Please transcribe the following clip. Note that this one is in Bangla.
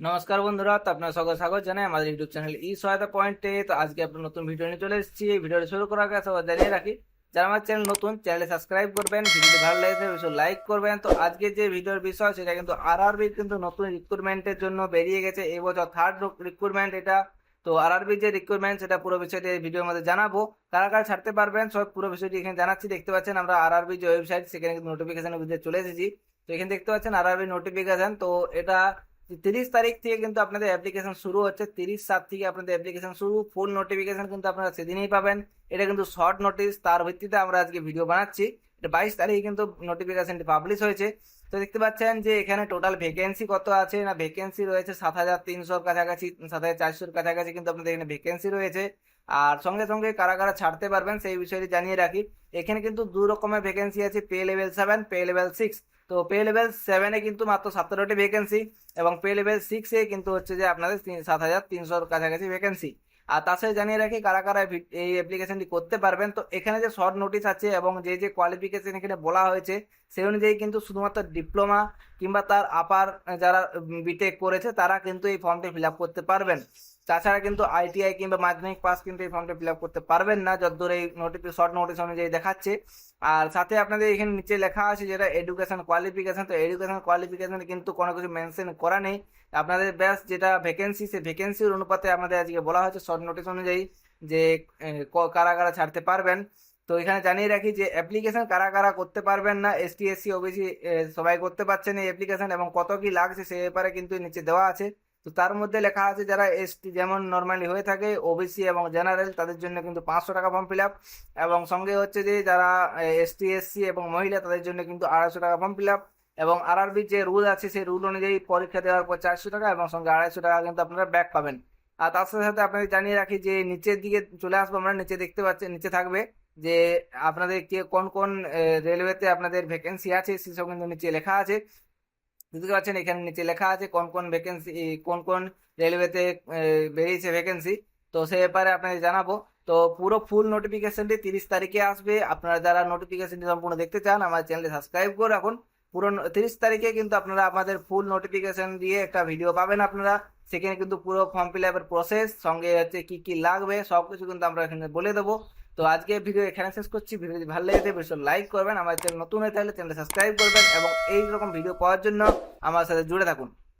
নমস্কার বন্ধুরা, তো আপনার সকল স্বাগত জানাই আমাদের ইউটিউব চ্যানেল ই সহায়তা পয়েন্টে। তো আজকে আপনার নতুন ভিডিও নিয়ে চলে এসেছি। এই ভিডিওটা শুরু করার আগে সবাই জানিয়ে রাখি, যারা আমার চ্যানেল নতুন, চ্যানেলে সাবস্ক্রাইব করবেন, ভিডিওটি ভালো লেগেছে অবশ্যই লাইক করবেন। তো আজকে যে ভিডিওর বিষয় সেটা কিন্তু আরআরবি কিন্তু নতুন রিক্রুটমেন্টের জন্য বেরিয়ে গেছে, এই বছর থার্ড রিক্রুটমেন্ট এটা। তো আরআরবি যে রিক্রুটমেন্ট সেটা পুরো বিষয়টি এই ভিডিওর মধ্যে জানাবো, কারা কারা ছাড়তে পারবেন সব পুরো বিষয়টি এখানে জানাচ্ছি। দেখতে পাচ্ছেন আমরা আরআরবি যে ওয়েবসাইট সেখানে কিন্তু নোটিফিকেশনের ভিতরে চলে এসেছি। তো এখানে দেখতে পাচ্ছেন আরআরবি নোটিফিকেশন। তো এটা 30 তারিখ থেকে কিন্তু আপনাদের অ্যাপ্লিকেশন শুরু হচ্ছে। 30/7 থেকে আপনাদের অ্যাপ্লিকেশন শুরু। ফুল নোটিফিকেশন কিন্তু আপনারা সেদিনই পাবেন। এটা কিন্তু শর্ট নোটিশ, তার ভিত্তিতে আমরা আজকে ভিডিও বানাচ্ছি। এটা 22 তারিখে কিন্তু নোটিফিকেশনটি পাবলিশ হয়েছে। তো দেখতে পাচ্ছেন যে এখানে টোটাল ভ্যাকেন্সি কত আছে না, ভ্যাকেন্সি রয়েছে 7,300 কাছাকাছি, 7,400 কাছাকাছি কিন্তু আপনাদের এখানে ভ্যাকেন্সি রয়েছে। আর সঙ্গে সঙ্গে কারা কারা ছাড়তে পারবেন সেই বিষয়টি জানিয়ে রাখি। এখানে কিন্তু দু রকমের ভ্যাকেন্সি আছে, পে লেভেল 7, পে লেভেল 6। তো পে লেভেল 7-এ কিন্তু মাত্র 17টি ভ্যাকেন্সি, এবং পে লেভেল 6-এ কিন্তু হচ্ছে যে আপনাদের 7,300 কাছাকাছি ভ্যাকেন্সি। আর তার সাথে জানিয়ে রাখি কারা কারা এই অ্যাপ্লিকেশনটি করতে পারবেন। তো এখানে যে শর্ট নোটিশ আছে এবং যে যে কোয়ালিফিকেশন এখানে বলা হয়েছে সেই অনুযায়ী কিন্তু শুধুমাত্র ডিপ্লোমা কিংবা তার আপার যারা বিটেক করেছে তারা কিন্তু এই ফর্মটি ফিল আপ করতে পারবেন। তাছাড়া কিন্তু আইটিআই কিংবা মাধ্যমিক পাস কিন্তু এই ফর্মটি ফিল আপ করতে পারবেন না, যতদূর এই শর্ট নোটিশ অনুযায়ী দেখাচ্ছে। আর সাথে আপনাদের এখানে নিচে লেখা আছে যেটা এডুকেশন কোয়ালিফিকেশন। তো এডুকেশন কোয়ালিফিকেশন কিন্তু কোনো কিছু মেনশন করা নেই। আপনাদের ব্যাস যেটা ভ্যাকেন্সি, সেই ভ্যাকেন্সির অনুপাতে আমাদের আজকে বলা হয়েছে শর্ট নোটিশ অনুযায়ী যে কারা কারা ছাড়তে পারবেন। তো এখানে জানিয়ে রাখি যে অ্যাপ্লিকেশন কারা কারা করতে পারবেন না, এসটি এসসি ওবিসি সবাই করতে পারছেন এই অ্যাপ্লিকেশন, এবং কত কি লাগছে সে ব্যাপারে কিন্তু নিচে দেওয়া আছে। তো তার মধ্যে লেখা আছে যারা এসটি যেমন নর্মালি হয়ে থাকে, ওবিসি এবং জেনারেল তাদের জন্য কিন্তু 500 টাকা ফর্ম ফিল আপ, এবং সঙ্গে হচ্ছে যে যারা এসটি এসসি এবং মহিলা তাদের জন্য কিন্তু 250 টাকা ফর্ম ফিল আপ। এবং আরআরবি যে রুল আছে সেই রুল অনুযায়ী পরীক্ষা দেওয়ার পর 400 টাকা এবং সঙ্গে 250 টাকা কিন্তু আপনারা ব্যাক পাবেন। আর তার সাথে সাথে আপনাদের জানিয়ে রাখি যে নিচের দিকে চলে আসবো আমরা, নিচে দেখতে পাচ্ছেন নিচে থাকবে যে আপনাদের কে কোন কোন রেলওয়েতে আপনাদের ভ্যাকেন্সি আছে সেসব কিন্তু নিচে লেখা আছে। বুঝতে পারছেন এখানে নিচে লেখা আছে কোন কোন ভ্যাকেন্সি, কোন কোন রেলওয়েতে বেরিয়েছে ভ্যাকেন্সি। তো সে ব্যাপারে আপনাদের জানাবো। তো পুরো ফুল নোটিফিকেশনটি 30 তারিখে আসবে। আপনারা যারা নোটিফিকেশনটি সম্পূর্ণ দেখতে চান আমার চ্যানেলে সাবস্ক্রাইব করে রাখুন। পুরো 30 তারিখে কিন্তু আপনারা আমাদের ফুল নোটিফিকেশন দিয়ে একটা ভিডিও পাবেন আপনারা। সেখানে কিন্তু পুরো ফর্ম ফিল আপের প্রসেস, সঙ্গে হচ্ছে কি কি লাগবে সবকিছু কিন্তু আমরা এখানে বলে দেবো। তো আজকে ভিডিও এখানে শেষ করছি। ভিডিও যদি ভালো লেগে থাকে অবশ্যই লাইক করবেন, আমার চ্যানেল নতুন হয়ে থাকলে চ্যানেল সাবস্ক্রাইব করবেন, এবং এই রকম ভিডিও পাওয়ার জন্য আমার সাথে জুড়ে থাকুন।